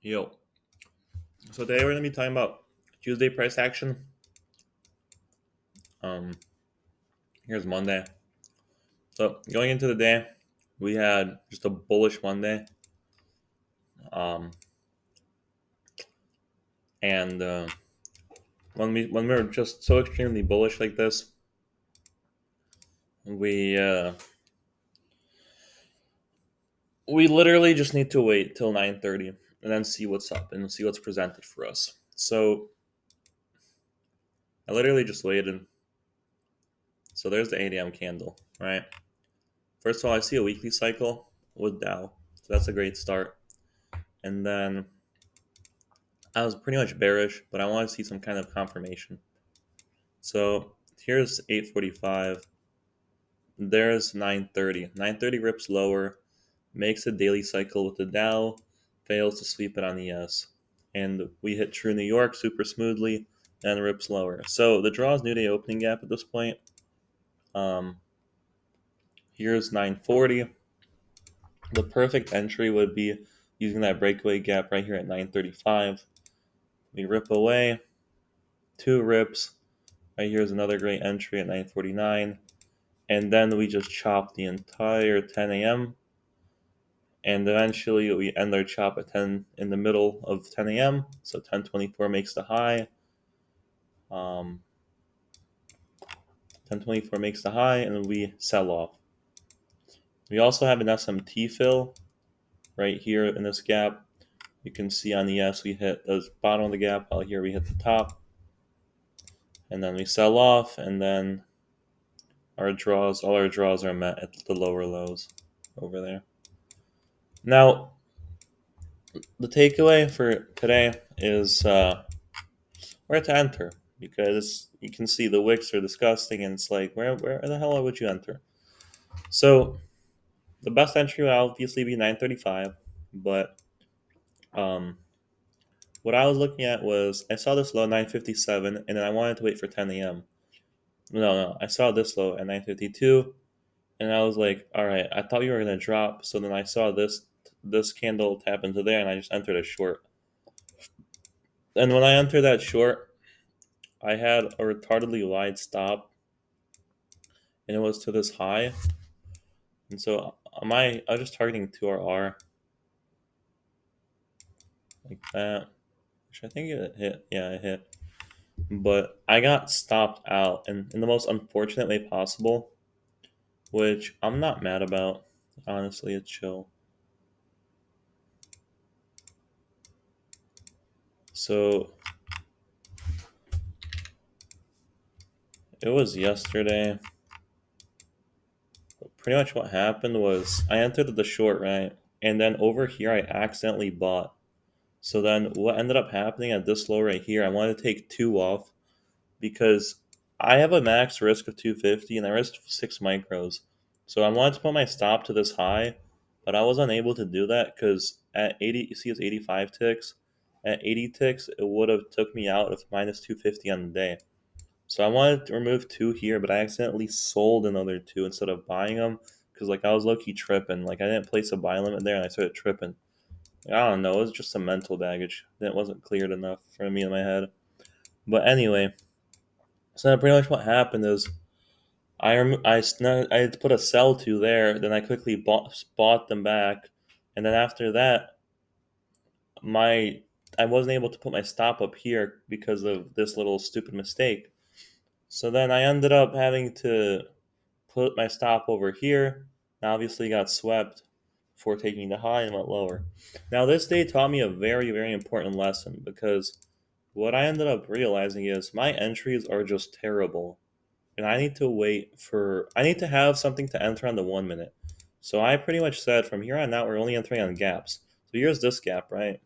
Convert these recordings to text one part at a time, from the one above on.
Yo. So today we're gonna be talking about Tuesday price action. Um, Here's Monday. So going into the day, we had just a bullish Monday. Um, and when we were just so extremely bullish like this, we we literally just need to wait till 9:30 and then see what's up and see what's presented for us. So I literally just waited. So there's the 8 a.m. candle, right? First of all, I see a weekly cycle with Dow, so that's a great start. And then I was pretty much bearish, but I want to see some kind of confirmation. So here's 8:45. There's 9:30. 9:30 rips lower, makes a daily cycle with the Dow, fails to sweep it on the S. And we hit true New York super smoothly and rips lower. So the draw is new day opening gap at this point. Um, Here's 9:40. The perfect entry would be using that breakaway gap right here at 9:35. We rip away, two rips. Right here's another great entry at 9:49, and then we just chop the entire 10 a.m. and eventually we end our chop at 10 in the middle of 10 a.m. So 10:24 makes the high. 10:24 makes the high, and we sell off. We also have an SMT fill right here in this gap. You can see on the S we hit the bottom of the gap, while here we hit the top, and then we sell off, and then all our draws are met at the lower lows over there. Now, the takeaway for today is where to enter, because you can see the wicks are disgusting, and it's like where the hell would you enter? So the best entry would obviously be 9:35, but um, what I was looking at was I saw this low 9:57, and then I wanted to wait for 10 a.m. No, I saw this low at 9:52, and I was like, all right, I thought you were gonna drop, so then I saw this candle tap into there, and I just entered a short. And when I entered that short, I had a retardedly wide stop, and it was to this high. And so I was just targeting 2RR like that, which I think it hit. Yeah, it hit. But I got stopped out in the most unfortunate way possible, which I'm not mad about. Honestly, it's chill. So it was yesterday. Pretty much what happened was I entered the short, right? And then over here I accidentally bought. So then what ended up happening at this low right here, I wanted to take two off because I have a max risk of 250 and I risked 6 micros. So I wanted to put my stop to this high, but I was unable to do that because at 80, you see it's 85 ticks. At 80 ticks, it would have took me out of minus 250 on the day. So I wanted to remove two here, but I accidentally sold another two instead of buying them because like I was low key tripping. Like I didn't place a buy limit there and I started tripping. I don't know. It was just some mental baggage that wasn't cleared enough for me in my head. But anyway, so then pretty much what happened is I put a sell to there. Then I quickly bought them back, and then after that, my I wasn't able to put my stop up here because of this little stupid mistake. So then I ended up having to put my stop over here. And obviously got swept before taking the high and went lower. Now this day taught me a very, very important lesson because what I ended up realizing is my entries are just terrible. And I need to have something to enter on the 1 minute. So I pretty much said from here on out we're only entering on gaps. So here's this gap, right?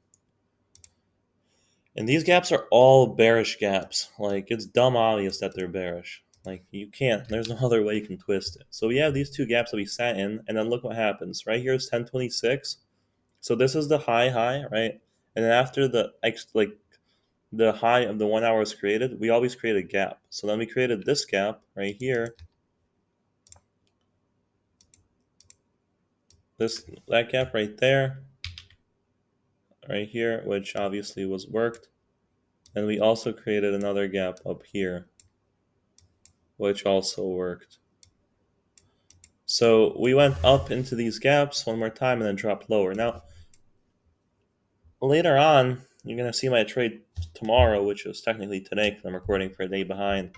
And these gaps are all bearish gaps. Like it's dumb obvious that they're bearish. Like you can't. There's no other way you can twist it. So we have these two gaps that we sat in, and then look what happens. Right here is 1026. So this is the high, right? And then after the high of the 1 hour is created, we always create a gap. So then we created this gap right here. That gap right there. right here, which obviously was worked. And we also created another gap up here, which also worked. So we went up into these gaps one more time and then dropped lower. Now, later on, you're going to see my trade tomorrow, which is technically today because I'm recording for a day behind.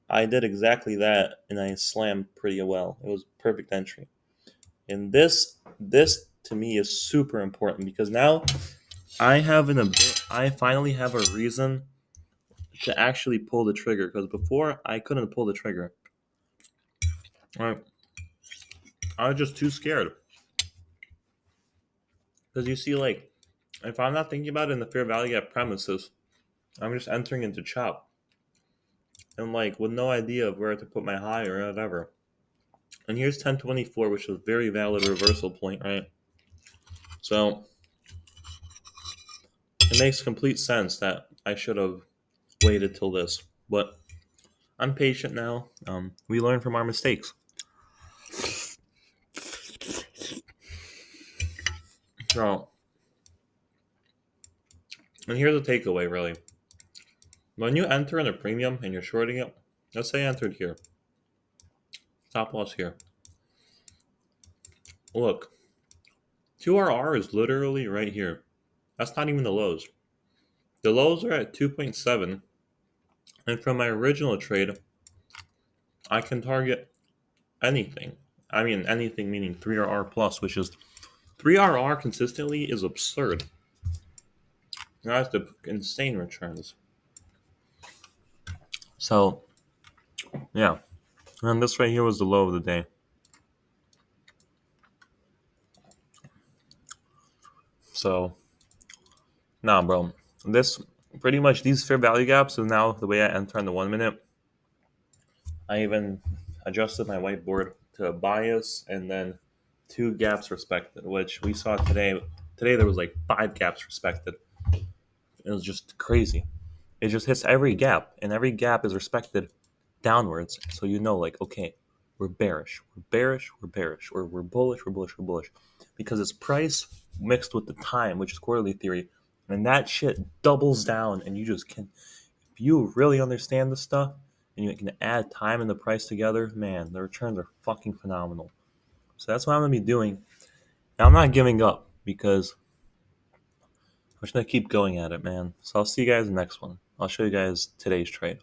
I did exactly that and I slammed pretty well. It was perfect entry. And this to me is super important because now I finally have a reason to actually pull the trigger because before I couldn't pull the trigger. Right. I was just too scared. Because you see, like, if I'm not thinking about it in the fair value gap premises, I'm just entering into chop. And, like, with no idea of where to put my high or whatever. And here's 1024, which is a very valid reversal point, right? So, it makes complete sense that I should have waited till this. But I'm patient now. We learn from our mistakes. So, and here's the takeaway, really. When you enter in a premium and you're shorting it, let's say I entered here, stop loss here. Look, 2RR is literally right here. That's not even the lows. The lows are at 2.7, and from my original trade, I can target anything. I mean, anything meaning 3RR plus, which is 3RR consistently is absurd. That's the insane returns. So, yeah. And this right here was the low of the day. So, nah, bro. This pretty much these fair value gaps is now the way I enter on the 1 minute. I even adjusted my whiteboard to a bias and then 2 gaps respected, which we saw today. Today there was like 5 gaps respected. It was just crazy. It just hits every gap, and every gap is respected downwards. So you know, like, okay, we're bearish, we're bearish, we're bearish, or we're bullish, we're bullish, we're bullish. Because it's price mixed with the time, which is quarterly theory, and that shit doubles down, and you just can. If you really understand this stuff, and you can add time and the price together, man, the returns are fucking phenomenal. So that's what I'm gonna be doing. Now, I'm not giving up because I'm just gonna keep going at it, man. So I'll see you guys in the next one. I'll show you guys today's trade.